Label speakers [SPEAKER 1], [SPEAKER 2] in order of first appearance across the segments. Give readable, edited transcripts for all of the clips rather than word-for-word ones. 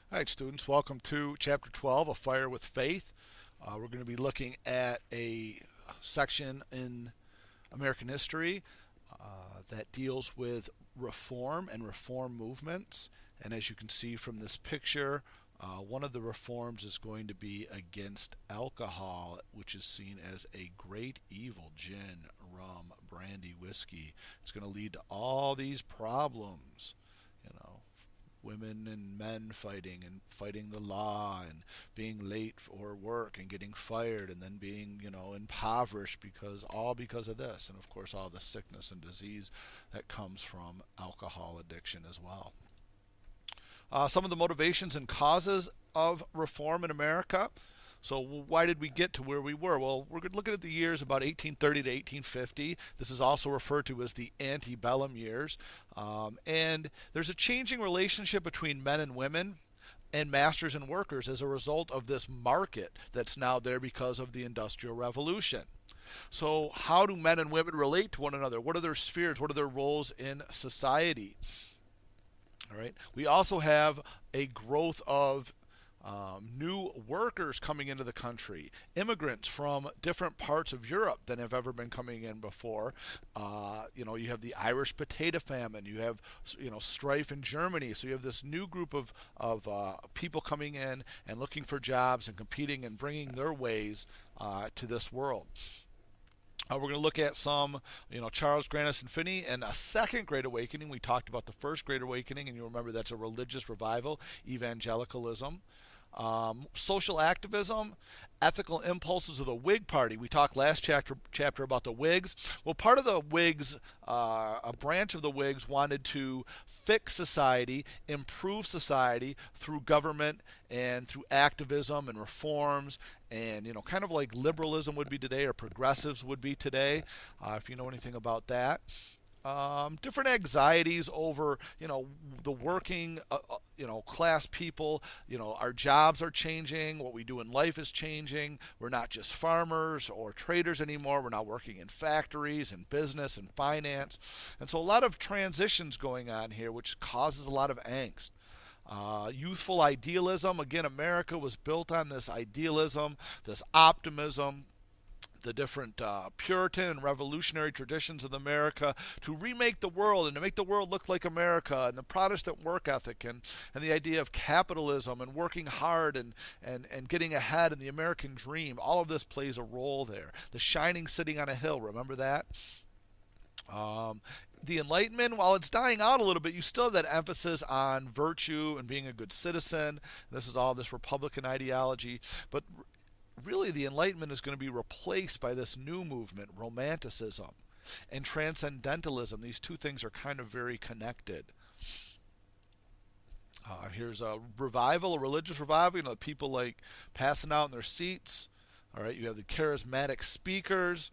[SPEAKER 1] All right, students, welcome to Chapter 12, A Fire with Faith. We're going to be looking at a section in American history that deals with reform and reform movements. And as you can see from this picture, one of the reforms is going to be against alcohol, which is seen as a great evil: gin, rum, brandy, whiskey. It's going to lead to all these problems, you know, women and men fighting and fighting the law and being late for work and getting fired and then being, impoverished because of this, and of course all the sickness and disease that comes from alcohol addiction as well. Some of the motivations and causes of reform in America. So why did we get to where we were? Well, we're looking at the years about 1830 to 1850. This is also referred to as the antebellum years. And there's a changing relationship between men and women and masters and workers as a result of this market that's now there because of the Industrial Revolution. So how do men and women relate to one another? What are their spheres? What are their roles in society? All right. We also have a growth of new workers coming into the country, immigrants from different parts of Europe than have ever been coming in before. You have the Irish potato famine. You have, strife in Germany. So you have this new group of people coming in and looking for jobs and competing and bringing their ways to this world. We're going to look at some, Charles Grandison Finney and a second Great Awakening. We talked about the first Great Awakening, and you remember that's a religious revival, evangelicalism. Social activism, ethical impulses of the Whig Party. We talked last chapter about the Whigs. Well, part of the Whigs, a branch of the Whigs, wanted to fix society, improve society through government and through activism and reforms, and kind of like liberalism would be today or progressives would be today, if you know anything about that. Different anxieties over, the working, class people. Our jobs are changing. What we do in life is changing. We're not just farmers or traders anymore. We're now working in factories and business and finance. And so a lot of transitions going on here, which causes a lot of angst. Youthful idealism. Again, America was built on this idealism, this optimism, the different Puritan and revolutionary traditions of America to remake the world and to make the world look like America, and the Protestant work ethic and the idea of capitalism and working hard and getting ahead in the American dream. All of this plays a role there. The shining city on a hill, remember that? The Enlightenment, while it's dying out a little bit, you still have that emphasis on virtue and being a good citizen. This is all this Republican ideology. But really, the Enlightenment is going to be replaced by this new movement, Romanticism and Transcendentalism. These two things are kind of very connected. Here's a revival, a religious revival. People like passing out in their seats. All right, you have the charismatic speakers.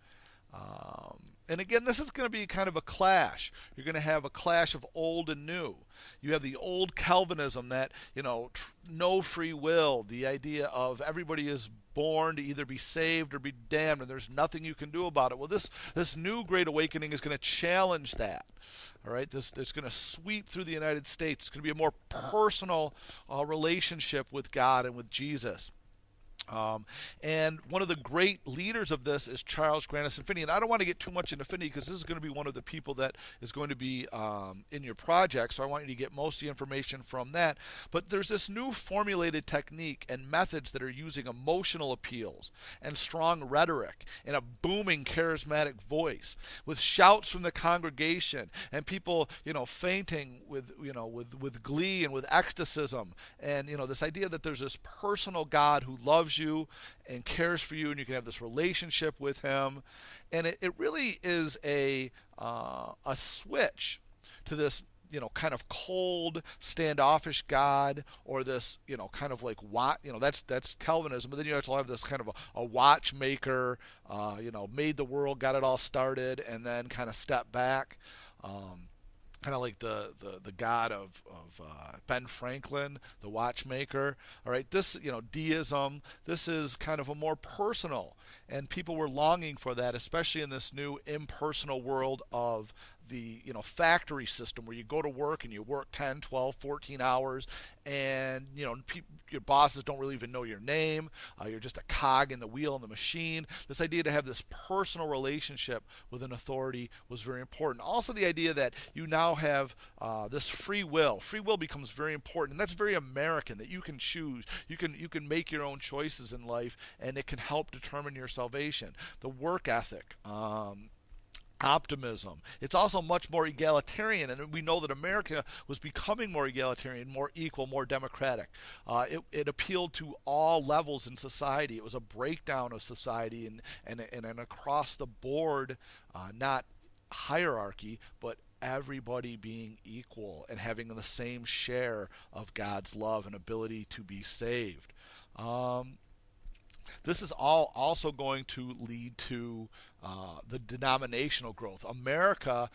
[SPEAKER 1] And again, this is going to be kind of a clash. You're going to have a clash of old and new. You have the old Calvinism that, no free will, the idea of everybody is born to either be saved or be damned, and there's nothing you can do about it. Well, this new Great Awakening is going to challenge that. All right, this going to sweep through the United States. It's going to be a more personal relationship with God and with Jesus. And one of the great leaders of this is Charles Grandison Finney. And I don't want to get too much into Finney because this is going to be one of the people that is going to be in your project. So I want you to get most of the information from that. But there's this new formulated technique and methods that are using emotional appeals and strong rhetoric and a booming charismatic voice with shouts from the congregation and people, fainting with glee and with ecstasiism. And, this idea that there's this personal God who loves you and cares for you, and you can have this relationship with him. And it really is a switch to this, kind of cold, standoffish God, or this, kind of like that's Calvinism. But then you have to have this kind of a watchmaker, made the world, got it all started, and then kind of step back. Kind of like the God of Ben Franklin, the watchmaker. All right, this deism. This is kind of a more personal, and people were longing for that, especially in this new impersonal world of the factory system where you go to work and you work 10, 12, 14 hours, and your bosses don't really even know your name. You're just a cog in the wheel in the machine. This idea to have this personal relationship with an authority was very important. Also, the idea that you now have this free will. Free will becomes very important, and that's very American. That you can choose, you can make your own choices in life, and it can help determine your salvation. The work ethic. Optimism. It's also much more egalitarian, and we know that America was becoming more egalitarian, more equal, more democratic. It appealed to all levels in society. It was a breakdown of society and an across the board, not hierarchy, but everybody being equal and having the same share of God's love and ability to be saved. This is all also going to lead to the denominational growth. America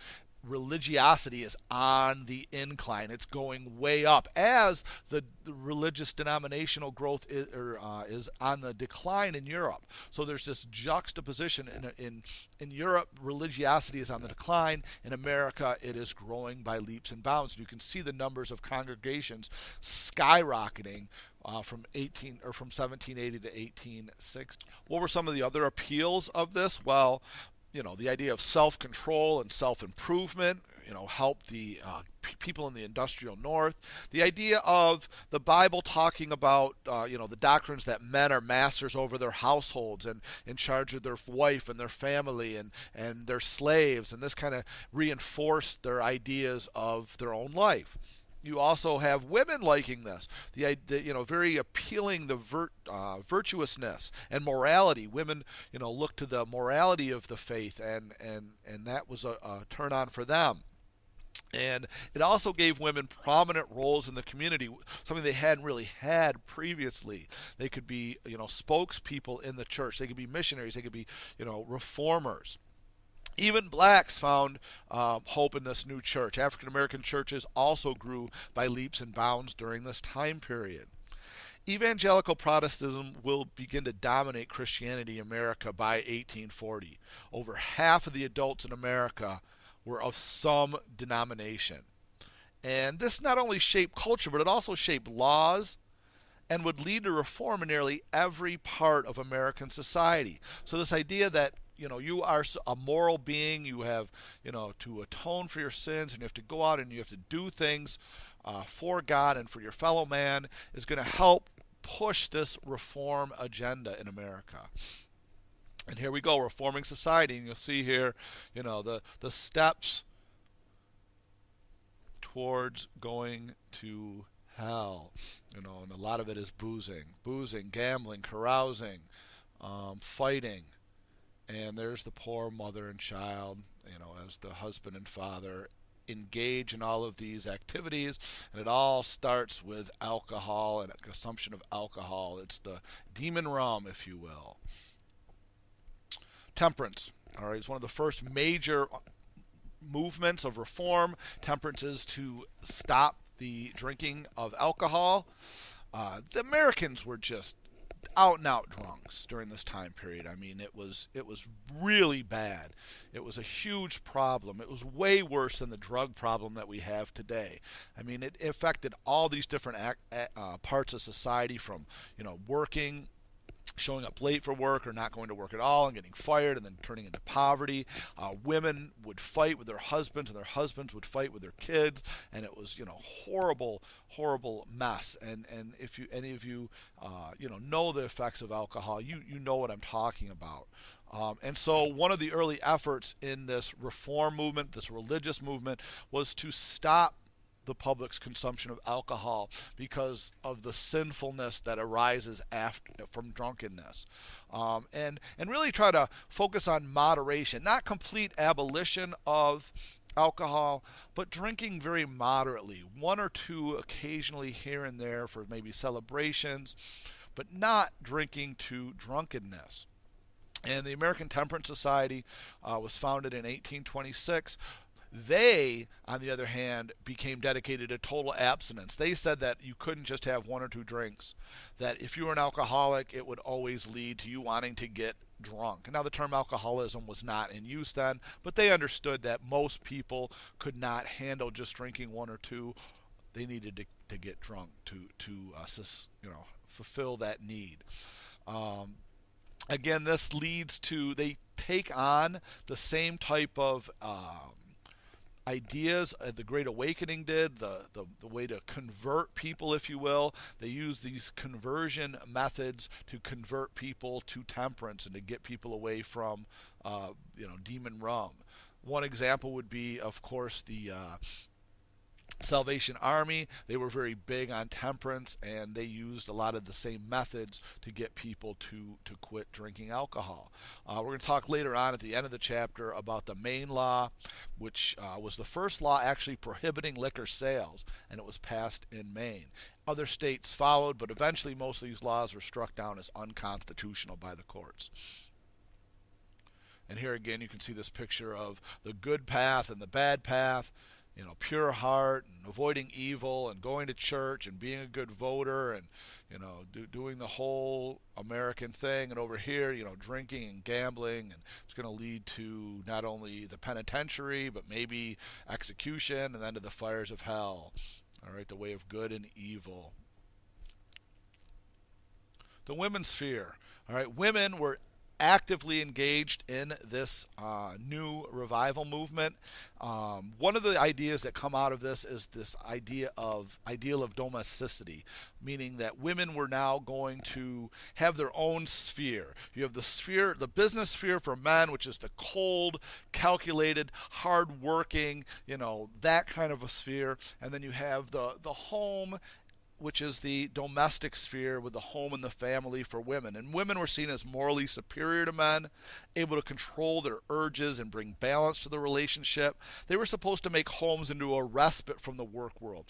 [SPEAKER 1] religiosity is on the incline. It's going way up as the religious denominational growth is on the decline in Europe. So there's this juxtaposition in Europe. Religiosity is on the decline. In America, it is growing by leaps and bounds. You can see the numbers of congregations skyrocketing from 1780 to 1860. What were some of the other appeals of this? Well, the idea of self-control and self-improvement, helped the people in the industrial North. The idea of the Bible talking about, the doctrines that men are masters over their households and in charge of their wife and their family and their slaves, and this kind of reinforced their ideas of their own life. You also have women liking this, the very appealing the virtuousness and morality. Women, look to the morality of the faith, and that was a turn on for them. And it also gave women prominent roles in the community, something they hadn't really had previously. They could be, spokespeople in the church. They could be missionaries. They could be, reformers. Even blacks found hope in this new church. African American churches also grew by leaps and bounds during this time period. Evangelical Protestantism will begin to dominate Christianity in America by 1840. Over half of the adults in America were of some denomination. And this not only shaped culture, but it also shaped laws and would lead to reform in nearly every part of American society. So this idea that you are a moral being, you have, to atone for your sins, and you have to go out and you have to do things for God and for your fellow man, is going to help push this reform agenda in America. And here we go, reforming society, and you'll see here, the steps towards going to hell. And a lot of it is boozing, gambling, carousing, fighting. And there's the poor mother and child, as the husband and father engage in all of these activities. And it all starts with alcohol and consumption of alcohol. It's the demon rum, if you will. Temperance, all right, is one of the first major movements of reform. Temperance is to stop the drinking of alcohol. The Americans were just out and out drunks during this time period. I mean, it was really bad. It was a huge problem. It was way worse than the drug problem that we have today. I mean, it affected all these different parts of society, from working, showing up late for work or not going to work at all and getting fired and then turning into poverty. Women would fight with their husbands, and their husbands would fight with their kids, and it was horrible mess. And if any of you know the effects of alcohol, you know what I'm talking about. And so one of the early efforts in this reform movement, this religious movement, was to stop the public's consumption of alcohol because of the sinfulness that arises from drunkenness, and really try to focus on moderation, not complete abolition of alcohol, but drinking very moderately, one or two occasionally here and there for maybe celebrations, but not drinking to drunkenness. And the American Temperance Society was founded in 1826. They, on the other hand, became dedicated to total abstinence. They said that you couldn't just have one or two drinks, that if you were an alcoholic, it would always lead to you wanting to get drunk. Now, the term alcoholism was not in use then, but they understood that most people could not handle just drinking one or two. They needed to get drunk to fulfill that need. Um, Again, this leads to they take on the same type of ideas the Great Awakening did, the way to convert people, if you will. They use these conversion methods to convert people to temperance and to get people away from, demon rum. One example would be, of course, the Salvation Army. They were very big on temperance, and they used a lot of the same methods to get people to quit drinking alcohol. We're going to talk later on at the end of the chapter about the Maine Law, which was the first law actually prohibiting liquor sales, and it was passed in Maine. Other states followed, but eventually most of these laws were struck down as unconstitutional by the courts. And here again you can see this picture of the good path and the bad path. Pure heart and avoiding evil and going to church and being a good voter and, doing the whole American thing. And over here, drinking and gambling. And it's going to lead to not only the penitentiary, but maybe execution and then to the fires of hell. All right, the way of good and evil. The women's sphere. All right, women were actively engaged in this new revival movement. One of the ideas that come out of this is this ideal of domesticity, meaning that women were now going to have their own sphere. You have the business sphere for men, which is the cold, calculated, hard-working, that kind of a sphere, and then you have the home, which is the domestic sphere with the home and the family for women. And women were seen as morally superior to men, able to control their urges and bring balance to the relationship. They were supposed to make homes into a respite from the work world.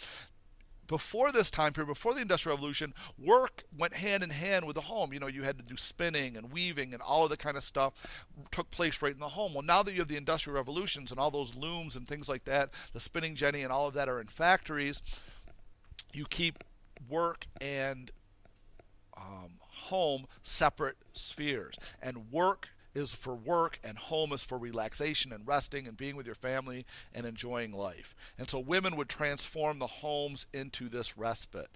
[SPEAKER 1] Before this time period, before the Industrial Revolution, work went hand in hand with the home. You had to do spinning and weaving and all of the kind of stuff took place right in the home. Well, now that you have the Industrial Revolutions and all those looms and things like that, the spinning jenny and all of that are in factories, you keep work and home separate spheres, and work is for work and home is for relaxation and resting and being with your family and enjoying life. And so women would transform the homes into this respite,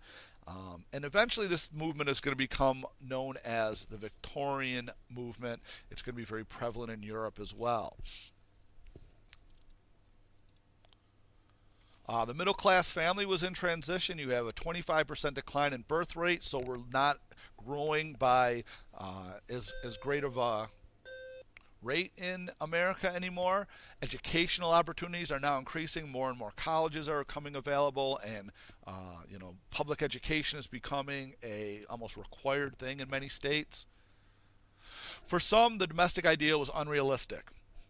[SPEAKER 1] and eventually this movement is going to become known as the Victorian movement. It's going to be very prevalent in Europe as well. The middle class family was in transition. You have a 25% decline in birth rate, so we're not growing by as great of a rate in America anymore. Educational opportunities are now increasing. More and more colleges are coming available, and public education is becoming a almost required thing in many states. For some, the domestic ideal was unrealistic.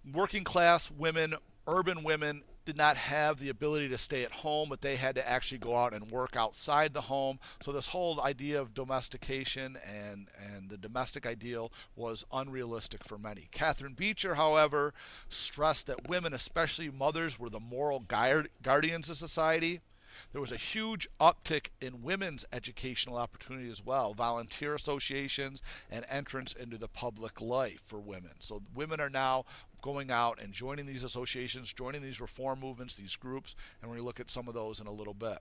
[SPEAKER 1] Working class women, urban women, did not have the ability to stay at home, but they had to actually go out and work outside the home. So this whole idea of domestication and the domestic ideal was unrealistic for many. Catherine Beecher, however, stressed that women, especially mothers, were the moral guardians of society. There was a huge uptick in women's educational opportunity as well, volunteer associations and entrance into the public life for women. So women are now going out and joining these associations, joining these reform movements, these groups, and we're going to look at some of those in a little bit.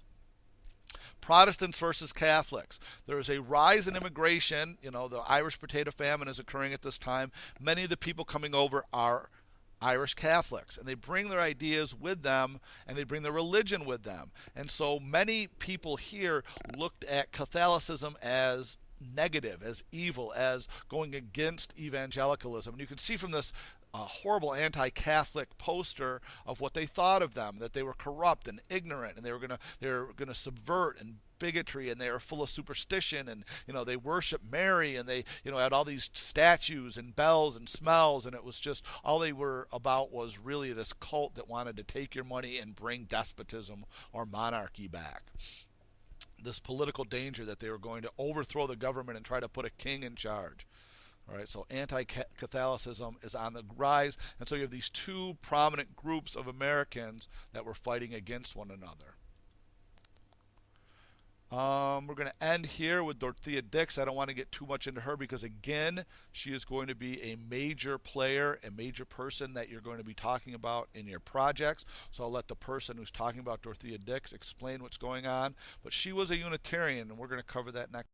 [SPEAKER 1] Protestants versus Catholics. There is a rise in immigration. The Irish potato famine is occurring at this time. Many of the people coming over are Irish Catholics, and they bring their ideas with them, and they bring their religion with them. And so many people here looked at Catholicism as negative, as evil, as going against evangelicalism. And you can see from this horrible anti-Catholic poster of what they thought of them, that they were corrupt and ignorant, and they were going to subvert and bigotry, and they are full of superstition, and they worship Mary, and they had all these statues and bells and smells, and it was just all they were about was really this cult that wanted to take your money and bring despotism or monarchy back. This political danger that they were going to overthrow the government and try to put a king in charge. All right, so anti-Catholicism is on the rise, and so you have these two prominent groups of Americans that were fighting against one another. We're going to end here with Dorothea Dix. I don't want to get too much into her because, again, she is going to be a major player, a major person that you're going to be talking about in your projects. So I'll let the person who's talking about Dorothea Dix explain what's going on. But she was a Unitarian, and we're going to cover that next.